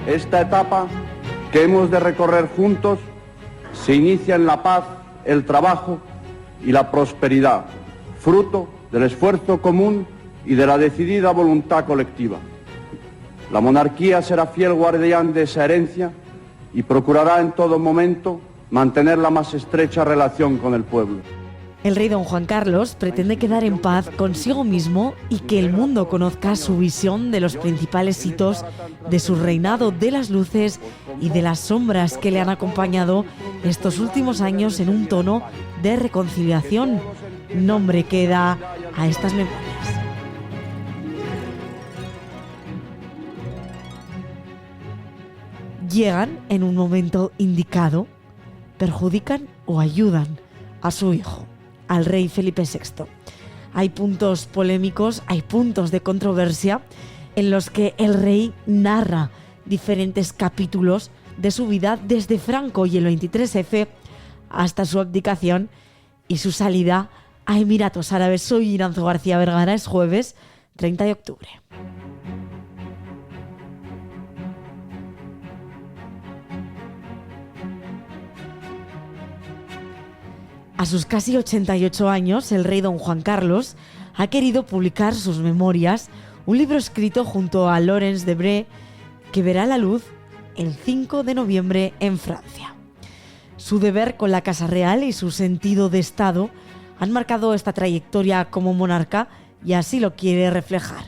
Esta etapa que hemos de recorrer juntos se inicia en la paz, el trabajo y la prosperidad, fruto del esfuerzo común y de la decidida voluntad colectiva. La monarquía será fiel guardián de esa herencia y procurará en todo momento mantener la más estrecha relación con el pueblo. El rey don Juan Carlos pretende quedar en paz consigo mismo y que el mundo conozca su visión de los principales hitos de su reinado de las luces y de las sombras que le han acompañado estos últimos años en un tono de reconciliación, nombre que da a estas memorias. Llegan en un momento indicado, perjudican o ayudan a su hijo, al rey Felipe VI. Hay puntos polémicos, hay puntos de controversia en los que el rey narra diferentes capítulos de su vida desde Franco y el 23F hasta su abdicación y su salida a Emiratos Árabes. Soy Iranzo García Vergara, es jueves 30 de octubre. A sus casi 88 años, el rey don Juan Carlos ha querido publicar sus memorias, un libro escrito junto a Laurence Debré que verá la luz el 5 de noviembre en Francia. Su deber con la Casa Real y su sentido de Estado han marcado esta trayectoria como monarca y así lo quiere reflejar.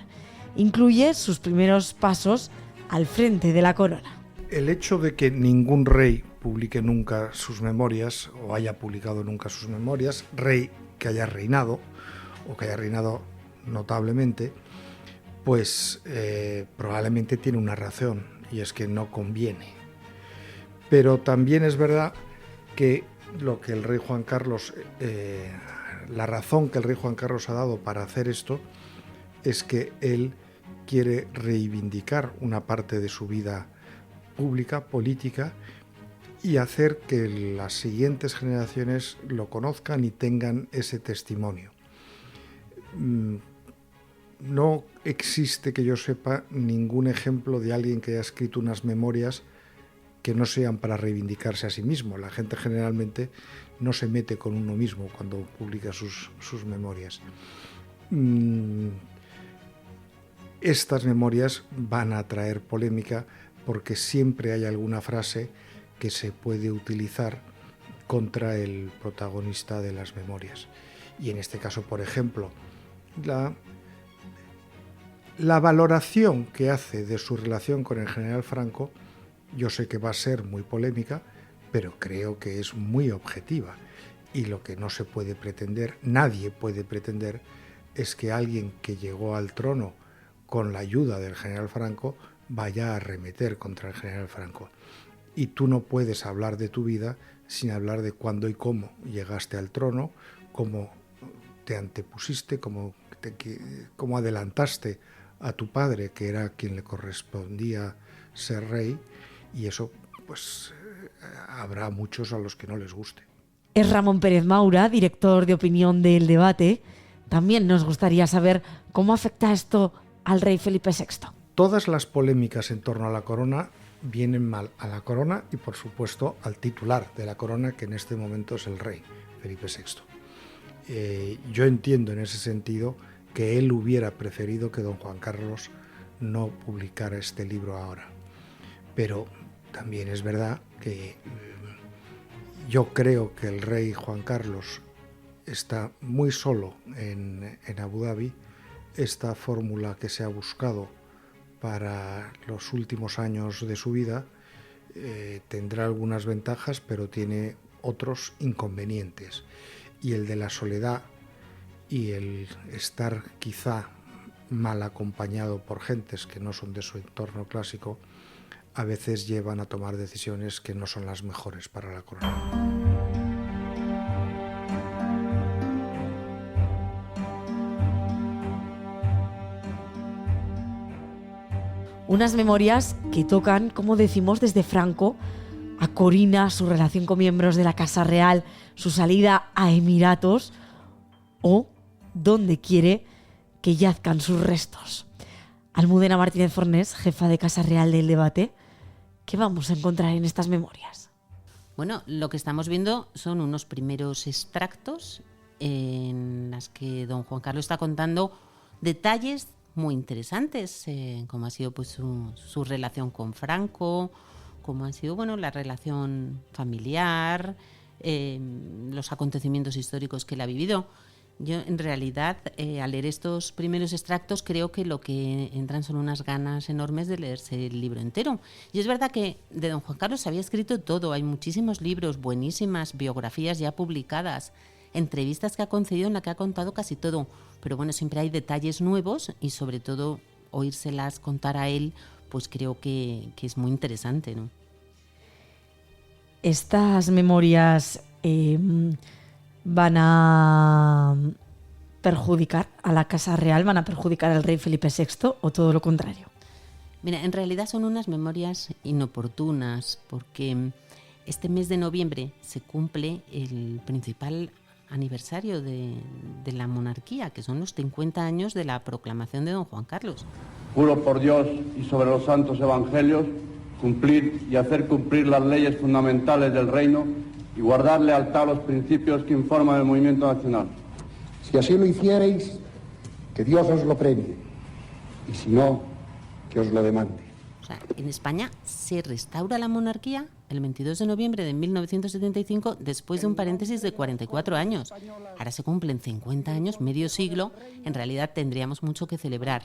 Incluye sus primeros pasos al frente de la corona. El hecho de que ningún rey publique nunca sus memorias o haya publicado nunca sus memorias, rey que haya reinado o que haya reinado notablemente, pues probablemente tiene una razón y es que no conviene. Pero también es verdad que lo que el rey Juan Carlos, la razón que el rey Juan Carlos ha dado para hacer esto es que él quiere reivindicar una parte de su vida pública, política, y hacer que las siguientes generaciones lo conozcan y tengan ese testimonio. No existe, que yo sepa, ningún ejemplo de alguien que haya escrito unas memorias que no sean para reivindicarse a sí mismo. La gente generalmente no se mete con uno mismo cuando publica sus memorias. Estas memorias van a traer polémica porque siempre hay alguna frase que se puede utilizar contra el protagonista de las memorias. Y en este caso, por ejemplo, la valoración que hace de su relación con el general Franco, yo sé que va a ser muy polémica, pero creo que es muy objetiva. Y lo que no se puede pretender, nadie puede pretender, es que alguien que llegó al trono con la ayuda del general Franco vaya a arremeter contra el general Franco. Y tú no puedes hablar de tu vida sin hablar de cuándo y cómo llegaste al trono, cómo te antepusiste, cómo adelantaste a tu padre, que era quien le correspondía ser rey, y eso pues habrá muchos a los que no les guste. Es Ramón Pérez Maura, director de opinión de El Debate. También nos gustaría saber cómo afecta esto al rey Felipe VI. Todas las polémicas en torno a la corona vienen mal a la corona y, por supuesto, al titular de la corona, que en este momento es el rey Felipe VI. Yo entiendo en ese sentido que él hubiera preferido que don Juan Carlos no publicara este libro ahora. Pero también es verdad que yo creo que el rey Juan Carlos está muy solo en Abu Dhabi. Esta fórmula que se ha buscado para los últimos años de su vida tendrá algunas ventajas, pero tiene otros inconvenientes. Y el de la soledad y el estar quizá mal acompañado por gentes que no son de su entorno clásico, a veces llevan a tomar decisiones que no son las mejores para la corona. Unas memorias que tocan, como decimos, desde Franco a Corina, su relación con miembros de la Casa Real, su salida a Emiratos o dónde quiere que yazcan sus restos. Almudena Martínez Fornés, jefa de Casa Real del Debate, ¿Qué vamos a encontrar en estas memorias? Bueno, lo que estamos viendo son unos primeros extractos en las que don Juan Carlos está contando detalles muy interesantes, como ha sido pues su relación con Franco, como ha sido la relación familiar, los acontecimientos históricos que él ha vivido. Yo, en realidad, al leer estos primeros extractos, creo que lo que entran son unas ganas enormes de leerse el libro entero. Y es verdad que de don Juan Carlos se había escrito todo. Hay muchísimos libros, buenísimas biografías ya publicadas, entrevistas que ha concedido en las que ha contado casi todo. Pero bueno, siempre hay detalles nuevos y sobre todo oírselas contar a él, pues creo que es muy interesante, ¿no? Estas memorias van a perjudicar a la Casa Real, van a perjudicar al rey Felipe VI o todo lo contrario. Mira, en realidad son unas memorias inoportunas porque este mes de noviembre se cumple el principal aniversario de la monarquía, que son los 50 años de la proclamación de don Juan Carlos. Juro por Dios y sobre los santos evangelios cumplir y hacer cumplir las leyes fundamentales del reino y guardar lealtad a los principios que informan el movimiento nacional. Si así lo hicierais, que Dios os lo premie, y si no, que os lo demande. O sea, en España se restaura la monarquía el 22 de noviembre de 1975 después de un paréntesis de 44 años. Ahora se cumplen 50 años, medio siglo, en realidad tendríamos mucho que celebrar.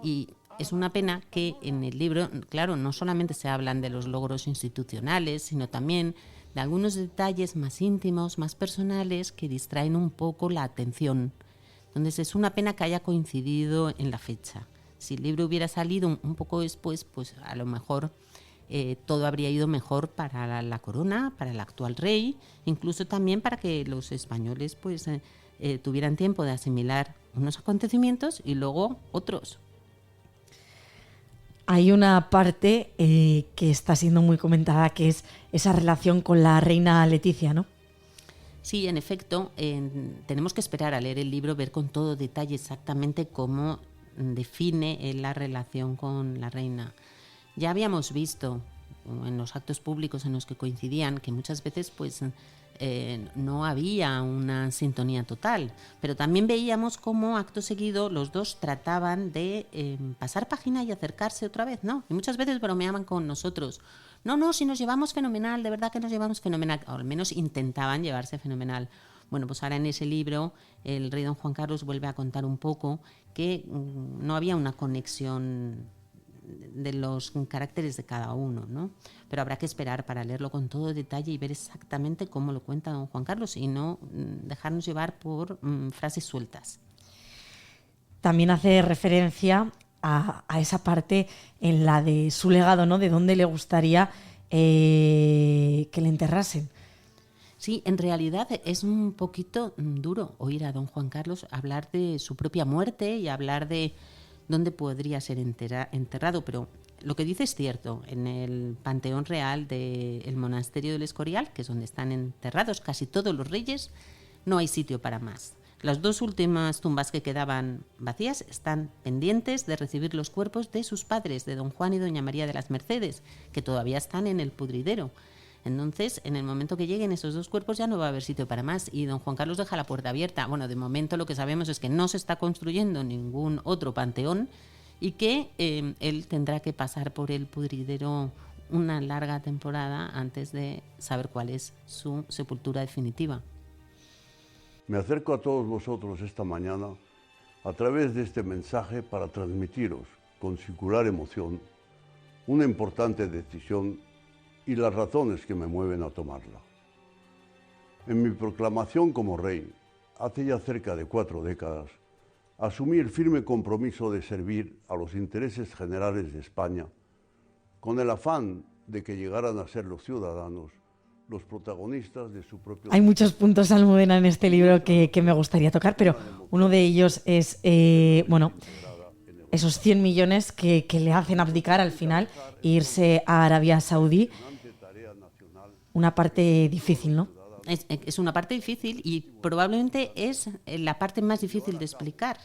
Y es una pena que en el libro, claro, no solamente se hablan de los logros institucionales, sino también de algunos detalles más íntimos, más personales, que distraen un poco la atención. Entonces es una pena que haya coincidido en la fecha. Si el libro hubiera salido un poco después, pues a lo mejor todo habría ido mejor para la corona, para el actual rey, incluso también para que los españoles pues tuvieran tiempo de asimilar unos acontecimientos y luego otros. Hay una parte que está siendo muy comentada, que es esa relación con la reina Leticia, ¿no? Sí, en efecto, tenemos que esperar a leer el libro, ver con todo detalle exactamente cómo define la relación con la reina. Ya habíamos visto en los actos públicos en los que coincidían que muchas veces pues no había una sintonía total, pero también veíamos cómo acto seguido los dos trataban de pasar página y acercarse otra vez, ¿no? Y muchas veces bromeaban con nosotros. No, si nos llevamos fenomenal, de verdad que nos llevamos fenomenal, o al menos intentaban llevarse fenomenal. Bueno, pues ahora en ese libro el rey don Juan Carlos vuelve a contar un poco que no había una conexión de los caracteres de cada uno, ¿no? Pero habrá que esperar para leerlo con todo detalle y ver exactamente cómo lo cuenta don Juan Carlos y no dejarnos llevar por frases sueltas. También hace referencia a esa parte en la de su legado, ¿no? De dónde le gustaría que le enterrasen. Sí, en realidad es un poquito duro oír a don Juan Carlos hablar de su propia muerte y hablar de dónde podría ser enterrado, pero lo que dice es cierto. En el Panteón Real del Monasterio del Escorial, que es donde están enterrados casi todos los reyes, no hay sitio para más. Las dos últimas tumbas que quedaban vacías están pendientes de recibir los cuerpos de sus padres, de don Juan y doña María de las Mercedes, que todavía están en el pudridero. Entonces, en el momento que lleguen esos dos cuerpos ya no va a haber sitio para más y don Juan Carlos deja la puerta abierta. Bueno, de momento lo que sabemos es que no se está construyendo ningún otro panteón y que él tendrá que pasar por el pudridero una larga temporada antes de saber cuál es su sepultura definitiva. Me acerco a todos vosotros esta mañana a través de este mensaje para transmitiros con singular emoción una importante decisión y las razones que me mueven a tomarla. En mi proclamación como rey, hace ya cerca de 4 décadas, asumí el firme compromiso de servir a los intereses generales de España, con el afán de que llegaran a ser los ciudadanos los protagonistas de su propio... Hay muchos puntos, Almudena, en este libro que me gustaría tocar, pero uno de ellos es, esos 100 millones que le hacen abdicar al final e irse a Arabia Saudí. Una parte difícil, ¿no? Es una parte difícil y probablemente es la parte más difícil de explicar,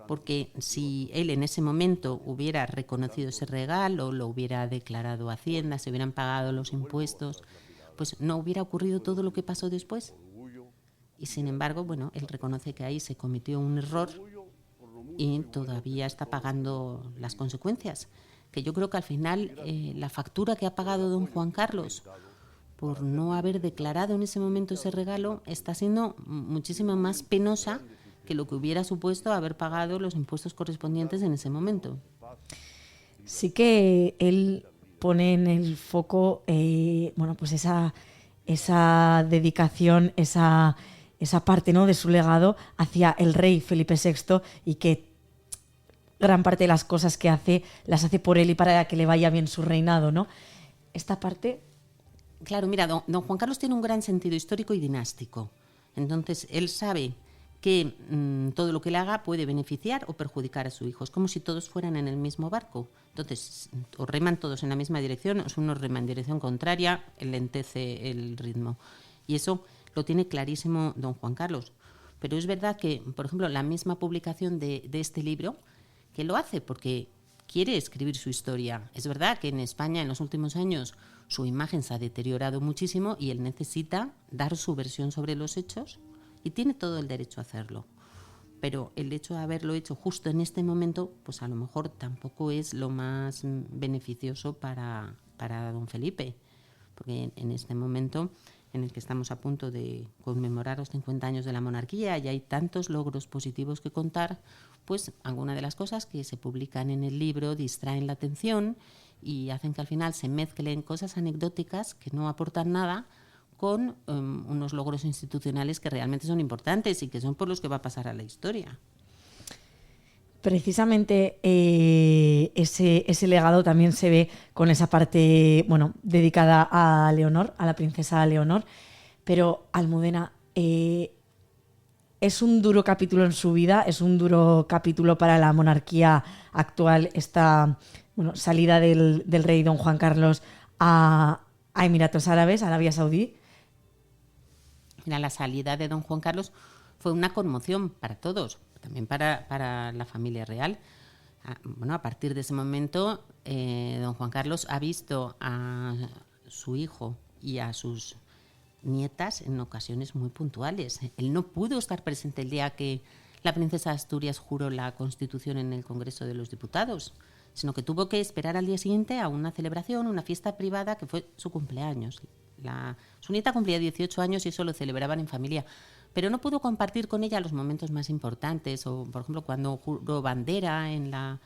porque si él en ese momento hubiera reconocido ese regalo, lo hubiera declarado a Hacienda, se hubieran pagado los impuestos, pues no hubiera ocurrido todo lo que pasó después. Y sin embargo, bueno, él reconoce que ahí se cometió un error y todavía está pagando las consecuencias. Que yo creo que al final la factura que ha pagado don Juan Carlos por no haber declarado en ese momento ese regalo está siendo muchísimo más penosa que lo que hubiera supuesto haber pagado los impuestos correspondientes en ese momento. Sí que él pone en el foco bueno, pues esa dedicación, esa parte, ¿no?, de su legado hacia el rey Felipe VI, y que gran parte de las cosas que hace las hace por él y para que le vaya bien su reinado, ¿no? Esta parte... Claro, mira, don Juan Carlos tiene un gran sentido histórico y dinástico. Entonces, él sabe que todo lo que le haga puede beneficiar o perjudicar a su hijo. Es como si todos fueran en el mismo barco. Entonces, o reman todos en la misma dirección, o si uno rema en dirección contraria, lentece el ritmo. Y eso lo tiene clarísimo don Juan Carlos. Pero es verdad que, por ejemplo, la misma publicación de este libro, que lo hace porque quiere escribir su historia. Es verdad que en España en los últimos años su imagen se ha deteriorado muchísimo y él necesita dar su versión sobre los hechos y tiene todo el derecho a hacerlo. Pero el hecho de haberlo hecho justo en este momento, pues a lo mejor tampoco es lo más beneficioso para don Felipe. Porque en este momento en el que estamos a punto de conmemorar los 50 años de la monarquía y hay tantos logros positivos que contar, pues algunas de las cosas que se publican en el libro distraen la atención y hacen que al final se mezclen cosas anecdóticas que no aportan nada con unos logros institucionales que realmente son importantes y que son por los que va a pasar a la historia. Precisamente ese legado también se ve con esa parte, bueno, dedicada a Leonor, a la princesa Leonor, pero Almudena, es un duro capítulo en su vida, es un duro capítulo para la monarquía actual, esta salida del rey don Juan Carlos a Emiratos Árabes, a Arabia Saudí. Mira, la salida de don Juan Carlos fue una conmoción para todos, también para la familia real. Bueno, a partir de ese momento, don Juan Carlos ha visto a su hijo y a sus nietas en ocasiones muy puntuales. Él no pudo estar presente el día que la princesa de Asturias juró la Constitución en el Congreso de los Diputados, sino que tuvo que esperar al día siguiente a una celebración, una fiesta privada que fue su cumpleaños. Su nieta cumplía 18 años y eso lo celebraban en familia, pero no pudo compartir con ella los momentos más importantes, o por ejemplo cuando juró bandera en la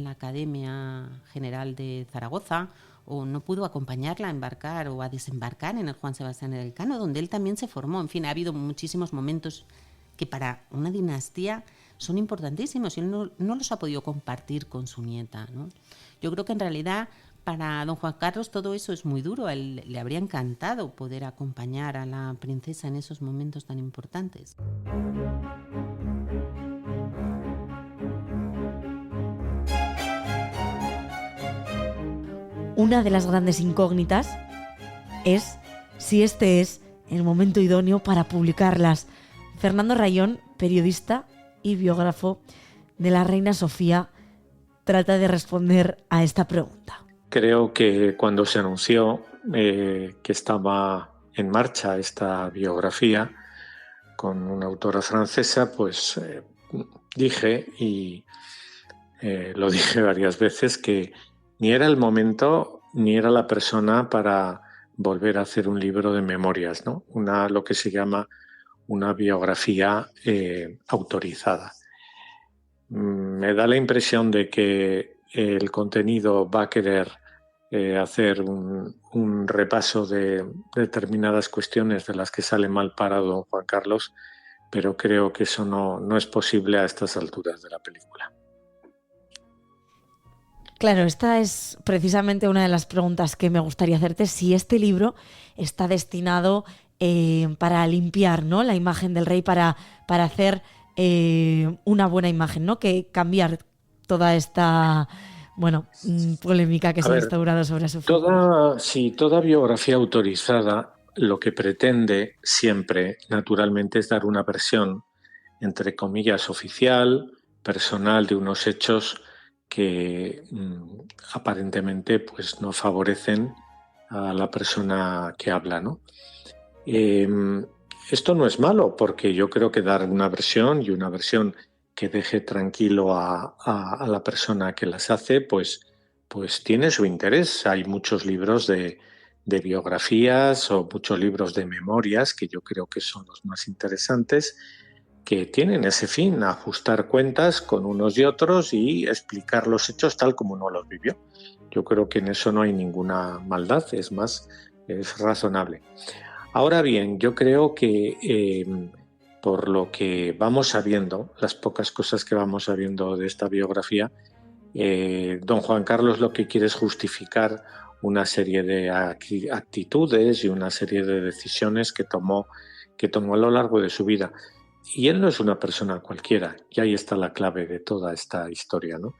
Academia General de Zaragoza, o no pudo acompañarla a embarcar o a desembarcar en el Juan Sebastián Elcano, donde él también se formó. En fin, ha habido muchísimos momentos que para una dinastía son importantísimos y él no los ha podido compartir con su nieta, ¿no? Yo creo que en realidad para don Juan Carlos todo eso es muy duro. A él le habría encantado poder acompañar a la princesa en esos momentos tan importantes. Una de las grandes incógnitas es si este es el momento idóneo para publicarlas. Fernando Rayón, periodista y biógrafo de la reina Sofía, trata de responder a esta pregunta. Creo que cuando se anunció que estaba en marcha esta biografía con una autora francesa, pues dije, y lo dije varias veces, que ni era el momento ni era la persona para volver a hacer un libro de memorias, ¿no? Lo que se llama una biografía autorizada. Me da la impresión de que el contenido va a querer hacer un repaso de determinadas cuestiones de las que sale mal parado Juan Carlos, pero creo que eso no es posible a estas alturas de la película. Claro, esta es precisamente una de las preguntas que me gustaría hacerte, si este libro está destinado para limpiar, ¿no?, la imagen del rey, para hacer una buena imagen, ¿no?, que cambiar toda esta polémica que se ha instaurado sobre su figura. Toda biografía autorizada lo que pretende siempre, naturalmente, es dar una versión, entre comillas, oficial, personal de unos hechos que aparentemente pues no favorecen a la persona que habla, ¿no? Esto no es malo, porque yo creo que dar una versión y una versión que deje tranquilo a la persona que las hace, pues tiene su interés. Hay muchos libros de biografías o muchos libros de memorias, que yo creo que son los más interesantes, que tienen ese fin, ajustar cuentas con unos y otros y explicar los hechos tal como uno los vivió. Yo creo que en eso no hay ninguna maldad, es más, es razonable. Ahora bien, yo creo que por lo que vamos sabiendo, las pocas cosas que vamos sabiendo de esta biografía, don Juan Carlos lo que quiere es justificar una serie de actitudes y una serie de decisiones que tomó a lo largo de su vida. Y él no es una persona cualquiera, y ahí está la clave de toda esta historia, ¿no?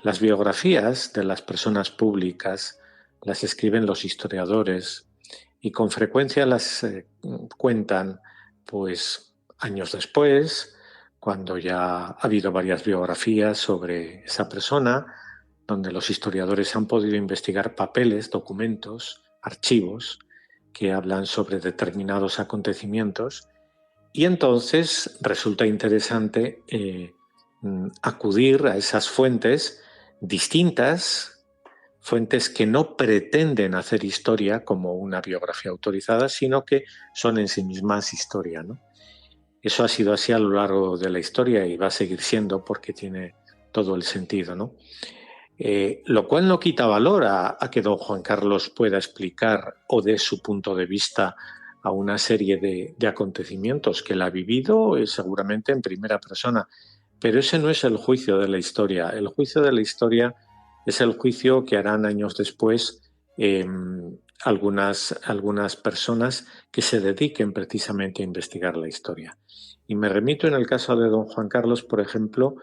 Las biografías de las personas públicas las escriben los historiadores y con frecuencia las cuentan pues años después, cuando ya ha habido varias biografías sobre esa persona, donde los historiadores han podido investigar papeles, documentos, archivos que hablan sobre determinados acontecimientos. Y entonces resulta interesante acudir a esas fuentes distintas, fuentes que no pretenden hacer historia como una biografía autorizada, sino que son en sí mismas historia, ¿no? Eso ha sido así a lo largo de la historia y va a seguir siendo porque tiene todo el sentido, ¿no? Lo cual no quita valor a que don Juan Carlos pueda explicar o dé su punto de vista a una serie de acontecimientos que él ha vivido, seguramente en primera persona. Pero ese no es el juicio de la historia. El juicio de la historia es el juicio que harán años después algunas personas que se dediquen precisamente a investigar la historia. Y me remito en el caso de don Juan Carlos, por ejemplo,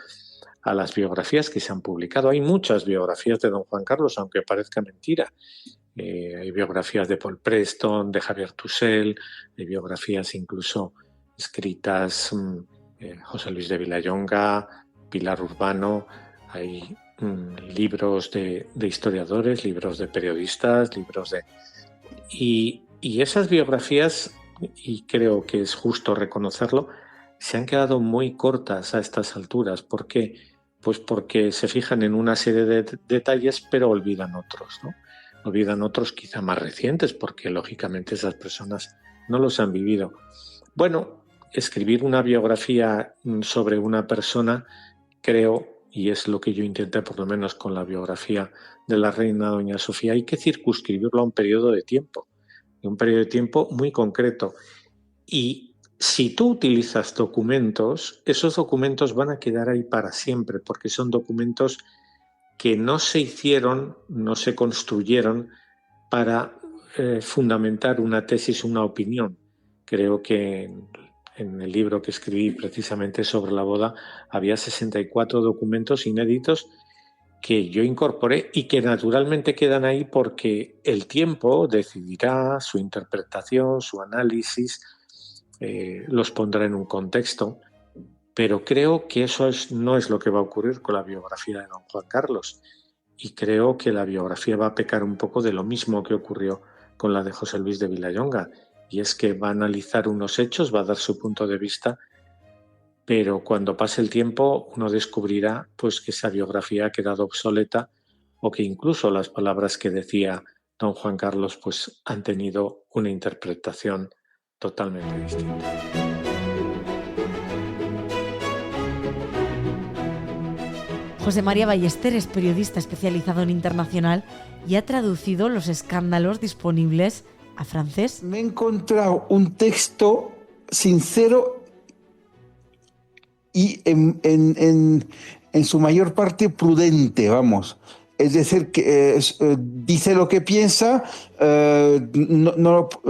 a las biografías que se han publicado. Hay muchas biografías de don Juan Carlos, aunque parezca mentira. Hay biografías de Paul Preston, de Javier Tussell, hay biografías incluso escritas José Luis de Vilallonga, Pilar Urbano, hay libros de historiadores, libros de periodistas, libros de... Y esas biografías, y creo que es justo reconocerlo, se han quedado muy cortas a estas alturas. ¿Por qué? Pues porque se fijan en una serie de detalles, pero olvidan otros, ¿no? Olvidan otros quizá más recientes, porque lógicamente esas personas no los han vivido. Bueno, escribir una biografía sobre una persona, creo, y es lo que yo intenté por lo menos con la biografía de la reina doña Sofía, hay que circunscribirlo a un periodo de tiempo muy concreto. Y si tú utilizas documentos, esos documentos van a quedar ahí para siempre, porque son documentos que no se hicieron, no se construyeron para fundamentar una tesis, una opinión. Creo que en el libro que escribí precisamente sobre la boda había 64 documentos inéditos que yo incorporé y que naturalmente quedan ahí porque el tiempo decidirá su interpretación, su análisis, los pondrá en un contexto. Pero creo que eso no es lo que va a ocurrir con la biografía de don Juan Carlos. Y creo que la biografía va a pecar un poco de lo mismo que ocurrió con la de José Luis de Vilallonga. Y es que va a analizar unos hechos, va a dar su punto de vista, pero cuando pase el tiempo uno descubrirá pues, que esa biografía ha quedado obsoleta o que incluso las palabras que decía don Juan Carlos pues, han tenido una interpretación totalmente distinta. José María Ballester es periodista especializado en internacional y ha traducido los escándalos disponibles a francés. Me he encontrado un texto sincero y en su mayor parte prudente, vamos. Es decir, que dice lo que piensa,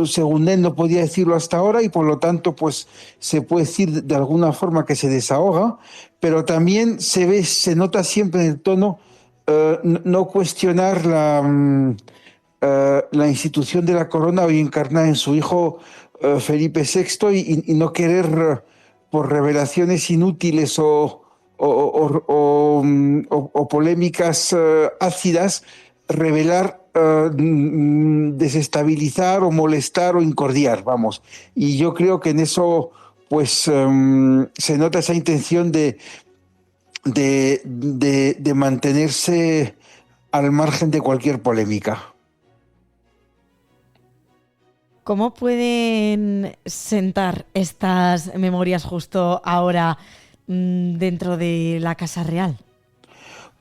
según él no podía decirlo hasta ahora y por lo tanto pues se puede decir de alguna forma que se desahoga, pero también se nota siempre en el tono no cuestionar la institución de la corona hoy encarnada en su hijo Felipe VI y no querer por revelaciones inútiles o polémicas ácidas, revelar, desestabilizar o molestar o incordiar, vamos. Y yo creo que en eso pues se nota esa intención de mantenerse al margen de cualquier polémica. ¿Cómo pueden sentar estas memorias justo ahora dentro de la Casa Real?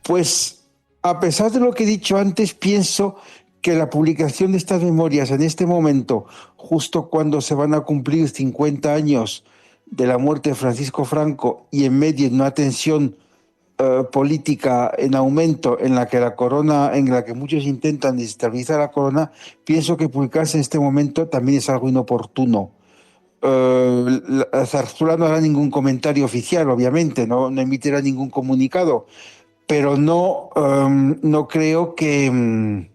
Pues, a pesar de lo que he dicho antes, pienso que la publicación de estas memorias en este momento, justo cuando se van a cumplir 50 años de la muerte de Francisco Franco y en medio de una tensión política en aumento en la que la corona, en la que muchos intentan desestabilizar la corona, pienso que publicarse en este momento también es algo inoportuno. Zarzuela no hará ningún comentario oficial, obviamente, no emitirá ningún comunicado, pero no creo que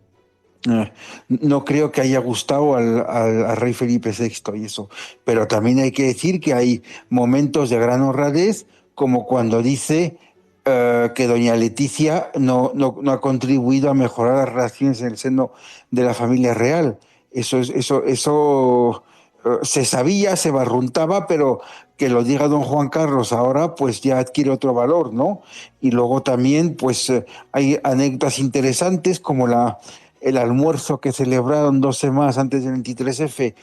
haya gustado al rey Felipe VI y eso. Pero también hay que decir que hay momentos de gran honradez, como cuando dice que doña Leticia no ha contribuido a mejorar las relaciones en el seno de la familia real. Eso se sabía, se barruntaba, pero que lo diga don Juan Carlos ahora, pues ya adquiere otro valor, ¿no? Y luego también, pues hay anécdotas interesantes como el almuerzo que celebraron 2 semanas antes del 23F,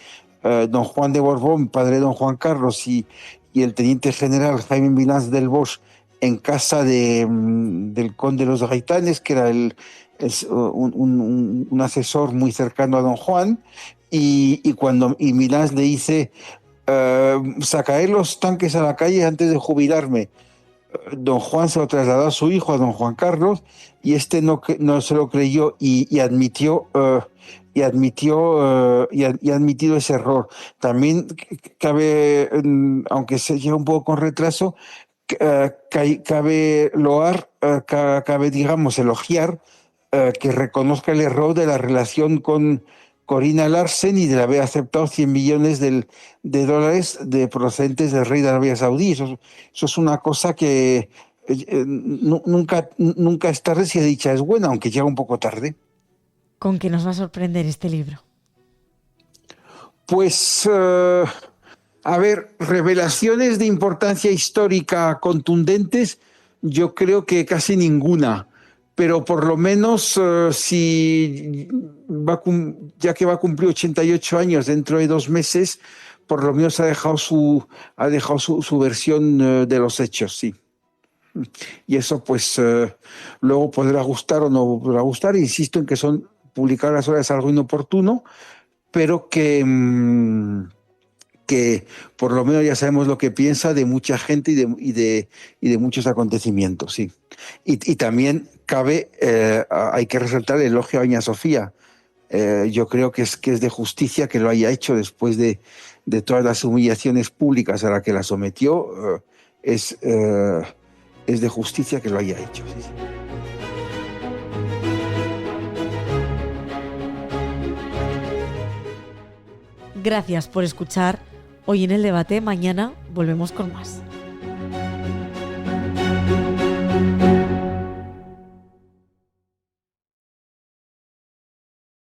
don Juan de Borbón, padre de don Juan Carlos, y el teniente general Jaime Milans del Bosch en casa del conde de los Gaitanes, que era un asesor muy cercano a don Juan, y Milans le dice, sacaré los tanques a la calle antes de jubilarme. Don Juan se lo trasladó a su hijo, a don Juan Carlos, y este no se lo creyó y admitió ese error. También cabe, aunque se llega un poco con retraso, cabe elogiar que reconozca el error de la relación con Corina Larsen y de haber aceptado 100 millones de dólares procedentes del rey de Arabia Saudí. Eso es una cosa que nunca es tarde si la dicha es buena, aunque llega un poco tarde. ¿Con qué nos va a sorprender este libro? Pues, a ver, revelaciones de importancia histórica contundentes, yo creo que casi ninguna. Pero por lo menos, ya que va a cumplir 88 años dentro de 2 meses, por lo menos ha dejado su versión de los hechos, sí. Y eso, pues, luego podrá gustar o no podrá gustar. Insisto en que publicar las obras es algo inoportuno, pero que por lo menos ya sabemos lo que piensa de mucha gente y de muchos acontecimientos, sí. Y también hay que resaltar el elogio a doña Sofía. Yo creo que es de justicia que lo haya hecho después de todas las humillaciones públicas a las que la sometió. Es de justicia que lo haya hecho. Sí, sí. Gracias por escuchar hoy en el debate. Mañana volvemos con más.